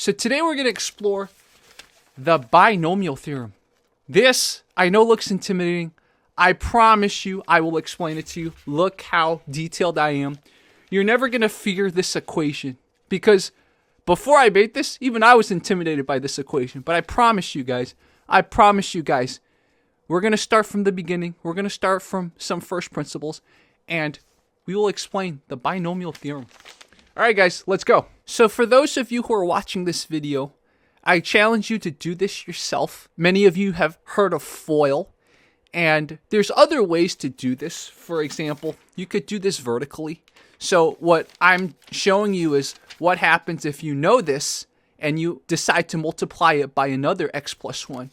So today we're going to explore the binomial theorem. This, I know, looks intimidating. I promise you, I will explain it to you. Look how detailed I am. You're never going to figure this equation because before I made this, even I was intimidated by this equation. But I promise you guys, we're going to start from the beginning. We're going to start from some first principles, and we will explain the binomial theorem. All right, guys, let's go. So for those of you who are watching this video, I challenge you to do this yourself. Many of you have heard of FOIL, and there's other ways to do this. For example, you could do this vertically. So what I'm showing you is what happens if you know this and you decide to multiply it by another x plus 1.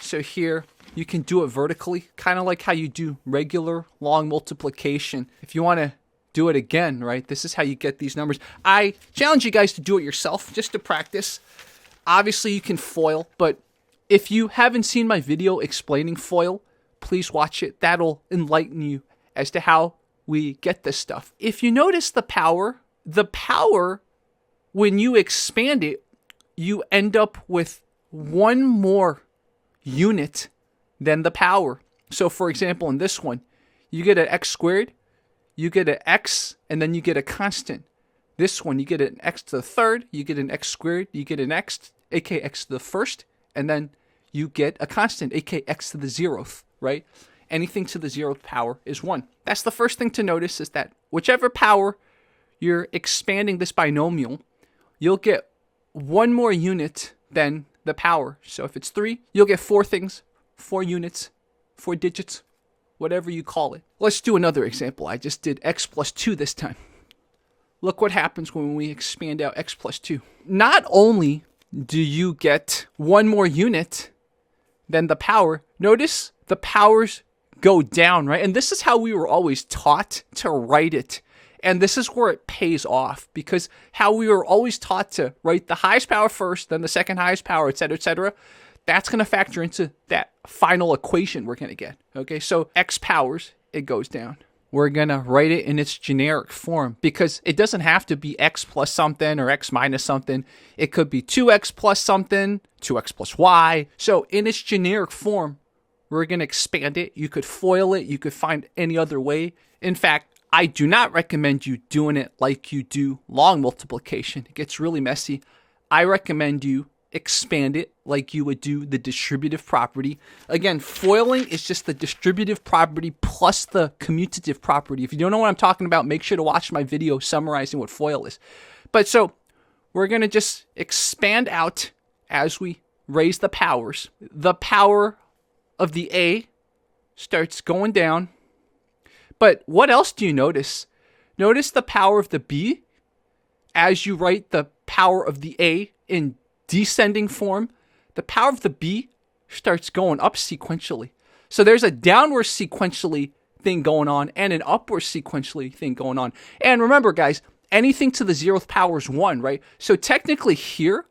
So here, you can do it vertically, kind of like how you do regular long multiplication. If you want to do it again, right, this is how you get these numbers. I challenge you guys to do it yourself, just to practice. Obviously, you can FOIL, but if you haven't seen my video explaining FOIL, please watch it. That'll enlighten you as to how we get this stuff. If you notice the power, when you expand it, you end up with one more unit than the power. So for example, in this one, you get an x squared, you get an x, and then you get a constant. This one, you get an x to the third, you get an x squared, you get an x, aka x to the first, and then you get a constant, aka x to the 0th, right? Anything to the 0th power is 1. That's the first thing to notice, is that whichever power you're expanding this binomial, you'll get one more unit than the power. So if it's 3, you'll get 4 things, 4 units, 4 digits, whatever you call it. Let's do another example. I just did x plus 2 this time. Look what happens when we expand out x plus 2. Not only do you get one more unit than the power, notice the powers go down, right? And this is how we were always taught to write it. And this is where it pays off, because how we were always taught to write the highest power first, then the second highest power, etc., that's going to factor into that final equation we're going to get. Okay, so x powers, it goes down. We're going to write it in its generic form, because it doesn't have to be x plus something or x minus something. It could be 2x plus something, 2x plus y. So in its generic form, we're going to expand it. You could FOIL it. You could find any other way. In fact, I do not recommend you doing it like you do long multiplication. It gets really messy. I recommend you expand it like you would do the distributive property. Again, FOILing is just the distributive property plus the commutative property. If you don't know what I'm talking about, make sure to watch my video summarizing what FOIL is. But so we're going to just expand out as we raise the powers. The power of the A starts going down. But what else do you notice? Notice the power of the B as you write the power of the A in descending form. The power of the B starts going up sequentially. So there's a downward sequentially thing going on and an upward sequentially thing going on. And remember, guys, anything to the 0th power is 1, right? So technically here,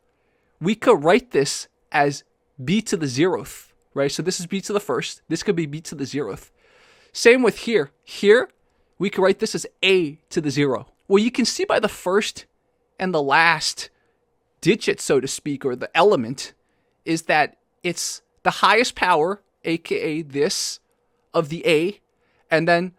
we could write this as b to the 0th, right? So this is b to the first. This could be b to the 0th. Same with here. Here, we could write this as a to the 0. Well, you can see by the first and the last digit, so to speak, or the element, is that it's the highest power, aka this, of the A, and then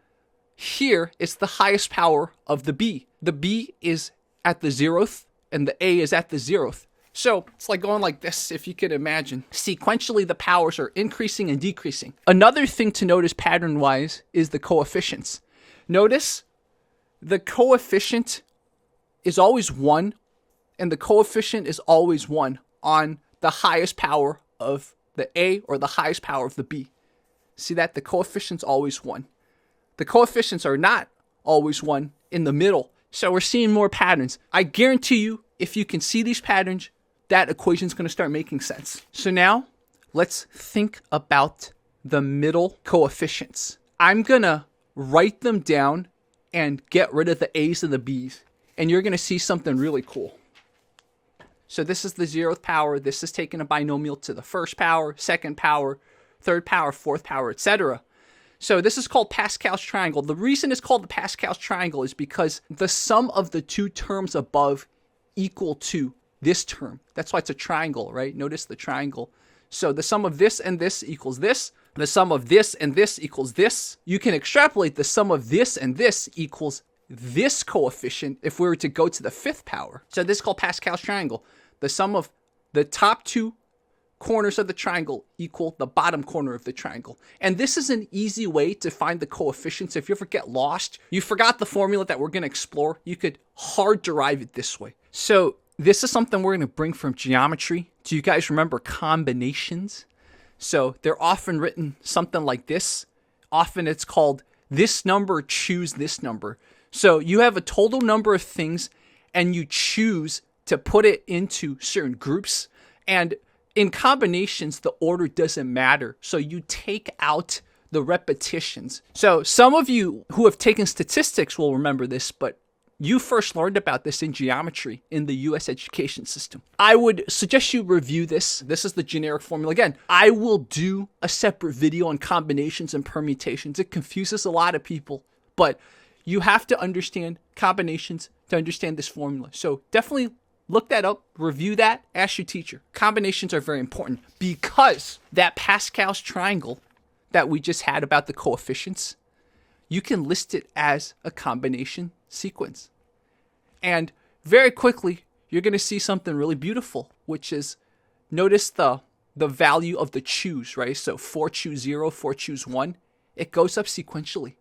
here it's the highest power of the B. The B is at the 0th, and the A is at the 0th. So it's like going like this, if you can imagine. Sequentially, the powers are increasing and decreasing. Another thing to notice pattern-wise is the coefficients. Notice the coefficient is always 1, and the coefficient is always 1 on the highest power of the A or the highest power of the B. See that? The coefficient's always 1. The coefficients are not always 1 in the middle. So we're seeing more patterns. I guarantee you, if you can see these patterns, that equation's going to start making sense. So now, let's think about the middle coefficients. I'm going to write them down and get rid of the A's and the B's. And you're going to see something really cool. So this is the 0th power. This is taking a binomial to the first power, second power, third power, fourth power, etc. So this is called Pascal's triangle. The reason it's called the Pascal's triangle is because the sum of the two terms above equal to this term. That's why it's a triangle, right? Notice the triangle. So the sum of this and this equals this. The sum of this and this equals this. You can extrapolate the sum of this and this equals this coefficient if we were to go to the fifth power. So this is called Pascal's triangle. The sum of the top two corners of the triangle equal the bottom corner of the triangle. And this is an easy way to find the coefficients. If you ever get lost, you forgot the formula that we're going to explore, you could hard derive it this way. So this is something we're going to bring from geometry. Do you guys remember combinations? So they're often written something like this. Often it's called this number choose this number. So you have a total number of things and you choose to put it into certain groups. And in combinations, the order doesn't matter. So you take out the repetitions. So some of you who have taken statistics will remember this, but you first learned about this in geometry in the US education system. I would suggest you review this. This is the generic formula. Again, I will do a separate video on combinations and permutations. It confuses a lot of people, but you have to understand combinations to understand this formula. So definitely look that up, review that, ask your teacher. Combinations are very important because that Pascal's triangle that we just had about the coefficients, you can list it as a combination sequence. And very quickly, you're going to see something really beautiful, which is, notice the value of the choose, right? So 4 choose 0, 4 choose 1, it goes up sequentially.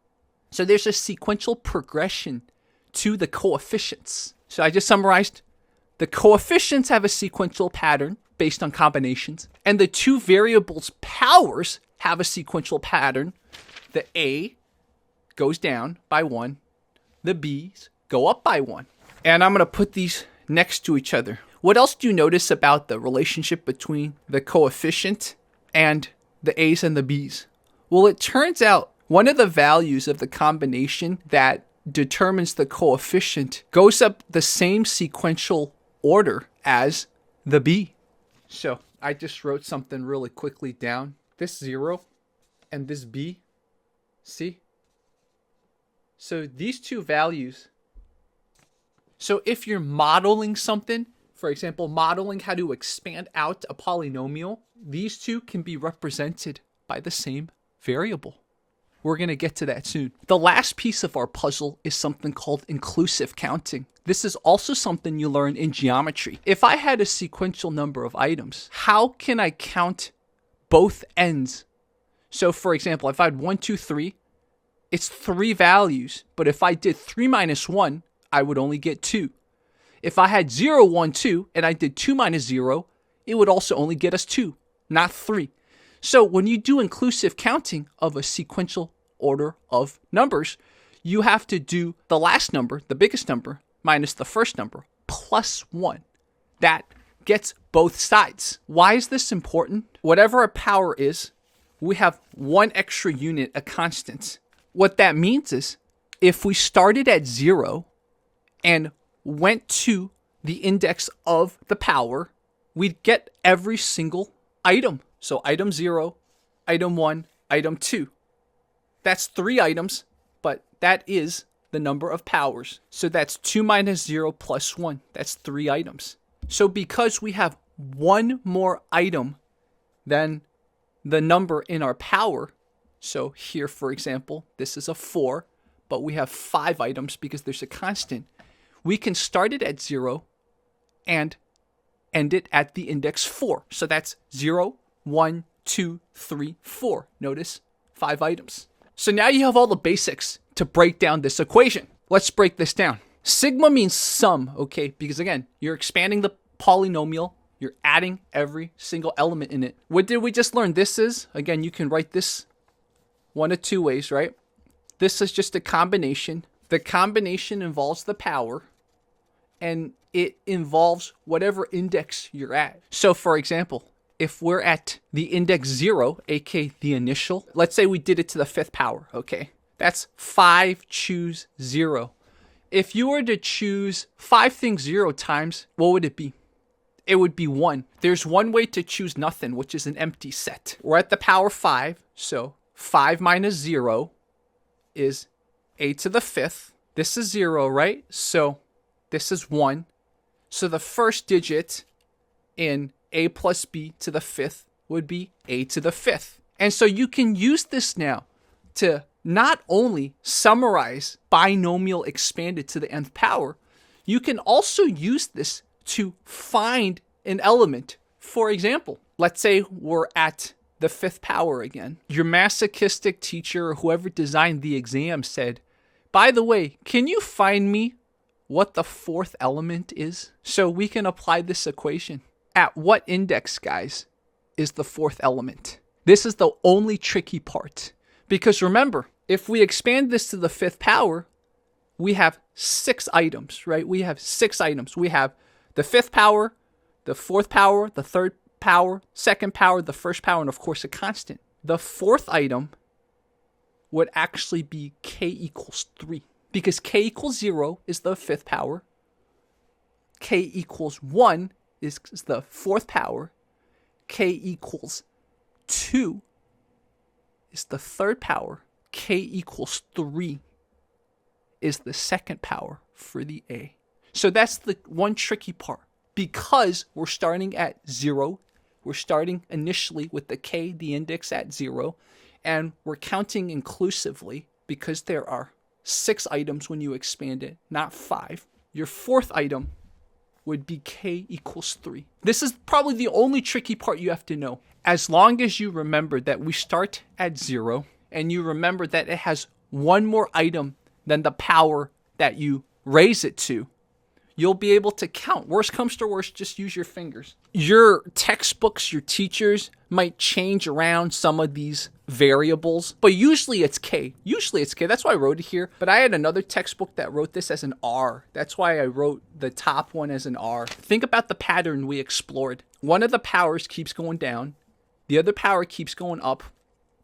So there's a sequential progression to the coefficients. So I just summarized. The coefficients have a sequential pattern based on combinations, and the two variables' powers have a sequential pattern. The A goes down by 1, the B's go up by 1. And I'm going to put these next to each other. What else do you notice about the relationship between the coefficient and the A's and the B's? Well, it turns out one of the values of the combination that determines the coefficient goes up the same sequential order as the B. So I just wrote something really quickly down. This 0 and this B, see? So these two values, so if you're modeling something, for example, modeling how to expand out a polynomial, these two can be represented by the same variable. We're going to get to that soon. The last piece of our puzzle is something called inclusive counting. This is also something you learn in geometry. If I had a sequential number of items, how can I count both ends? So for example, if I had 1, 2, 3, it's 3 values. But if I did 3 minus 1, I would only get 2. If I had 0, 1, 2, and I did 2 minus 0, it would also only get us 2, not 3. So when you do inclusive counting of a sequential order of numbers, you have to do the last number, the biggest number, minus the first number, plus 1. That gets both sides. Why is this important? Whatever a power is, we have one extra unit, a constant. What that means is, if we started at 0 and went to the index of the power, we'd get every single item. So item 0, item 1, item 2. That's 3 items, but that is the number of powers. So that's 2 minus 0 plus 1. That's 3 items. So because we have one more item than the number in our power, so here, for example, this is a 4, but we have 5 items because there's a constant. We can start it at 0 and end it at the index 4. So that's 0, 1, 2, 3, 4. Notice 5 items. So now you have all the basics to break down this equation. Let's break this down. Sigma means sum, okay? Because again, you're expanding the polynomial. You're adding every single element in it. What did we just learn? This is, again, you can write this one of two ways, right? This is just a combination. The combination involves the power, and it involves whatever index you're at. So for example, if we're at the index 0, aka the initial, let's say we did it to the 5th power, okay? That's 5 choose 0. If you were to choose 5 things 0 times, what would it be? It would be 1. There's one way to choose nothing, which is an empty set. We're at the power 5, so 5 minus 0 is a to the 5th. This is 0, right? So this is 1. So the first digit in a plus b to the fifth would be a to the fifth. And so you can use this now to not only summarize binomial expanded to the nth power, you can also use this to find an element. For example, let's say we're at the fifth power again. Your masochistic teacher or whoever designed the exam said, by the way, can you find me what the fourth element is? So we can apply this equation. At what index, guys, is the fourth element? This is the only tricky part. Because remember, if we expand this to the fifth power, we have 6 items, right? We have 6 items. We have the fifth power, the fourth power, the third power, second power, the first power, and of course a constant. The fourth item would actually be k equals 3. Because k equals 0 is the fifth power. K equals 1 is the fourth power. K equals 2 is the third power. K equals 3 is the second power for the A. So that's the one tricky part. Because we're starting at 0, we're starting initially with the K, the index at 0, and we're counting inclusively because there are 6 items when you expand it, not 5. Your fourth item would be K equals 3. This is probably the only tricky part you have to know. As long as you remember that we start at 0, and you remember that it has one more item than the power that you raise it to, you'll be able to count. Worst comes to worst, just use your fingers. Your textbooks, your teachers might change around some of these variables, but usually it's K. That's why I wrote it here. But I had another textbook that wrote this as an R. That's why I wrote the top one as an R. Think about the pattern we explored. One of the powers keeps going down. The other power keeps going up.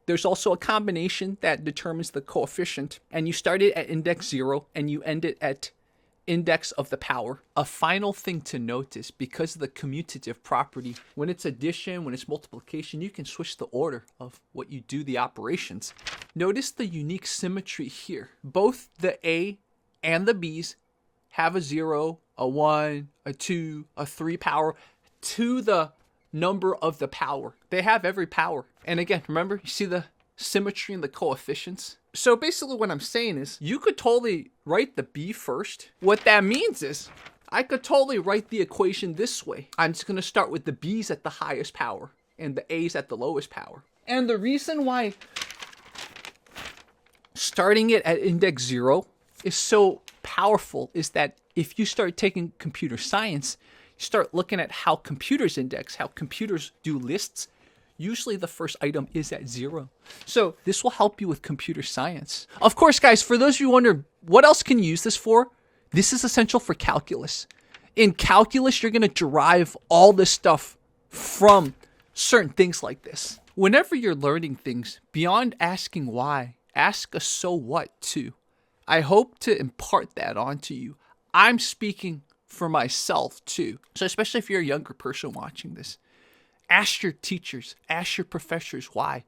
There's also a combination that determines the coefficient. And you start it at index 0 and you end it at index of the power. A final thing to notice, because of the commutative property, when it's addition, when it's multiplication, you can switch the order of what you do the operations. Notice the unique symmetry here. Both the A and the B's have a 0, a 1, a 2, a 3 power to the number of the power. They have every power. And again, remember, you see the symmetry in the coefficients? So basically what I'm saying is you could totally write the B first. What that means is I could totally write the equation this way. I'm just going to start with the B's at the highest power and the A's at the lowest power. And the reason why starting it at index 0 is so powerful is that if you start taking computer science, you start looking at how computers index, how computers do lists. Usually the first item is at 0. So this will help you with computer science. Of course, guys, for those of you who wonder, what else can you use this for? This is essential for calculus. In calculus, you're going to derive all this stuff from certain things like this. Whenever you're learning things, beyond asking why, ask a so what too. I hope to impart that onto you. I'm speaking for myself too. So especially if you're a younger person watching this, ask your teachers, ask your professors why.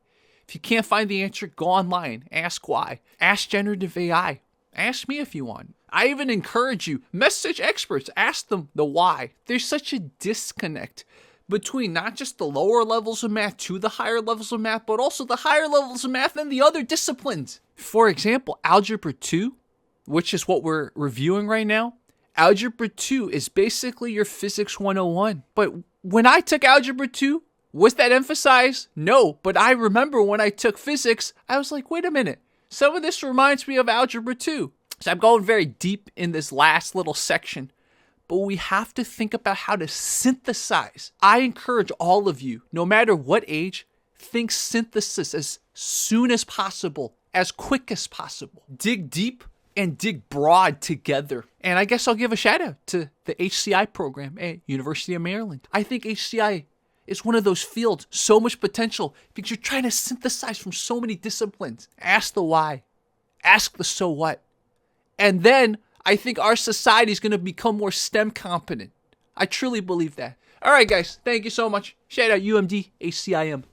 If you can't find the answer, go online, ask why. Ask generative AI. Ask me if you want. I even encourage you, message experts, ask them the why. There's such a disconnect between not just the lower levels of math to the higher levels of math, but also the higher levels of math and the other disciplines. For example, Algebra 2, which is what we're reviewing right now. Algebra 2 is basically your Physics 101. But when I took Algebra 2, was that emphasized? No, but I remember when I took physics, I was like, wait a minute. Some of this reminds me of Algebra 2. So I'm going very deep in this last little section. But we have to think about how to synthesize. I encourage all of you, no matter what age, think synthesis as soon as possible, as quick as possible. Dig deep and dig broad together. And I guess I'll give a shout out to the HCI program at University of Maryland. I think HCI is one of those fields, so much potential, because you're trying to synthesize from so many disciplines. Ask the why. Ask the so what. And then I think our society is going to become more STEM competent. I truly believe that. All right, guys. Thank you so much. Shout out UMD HCIM.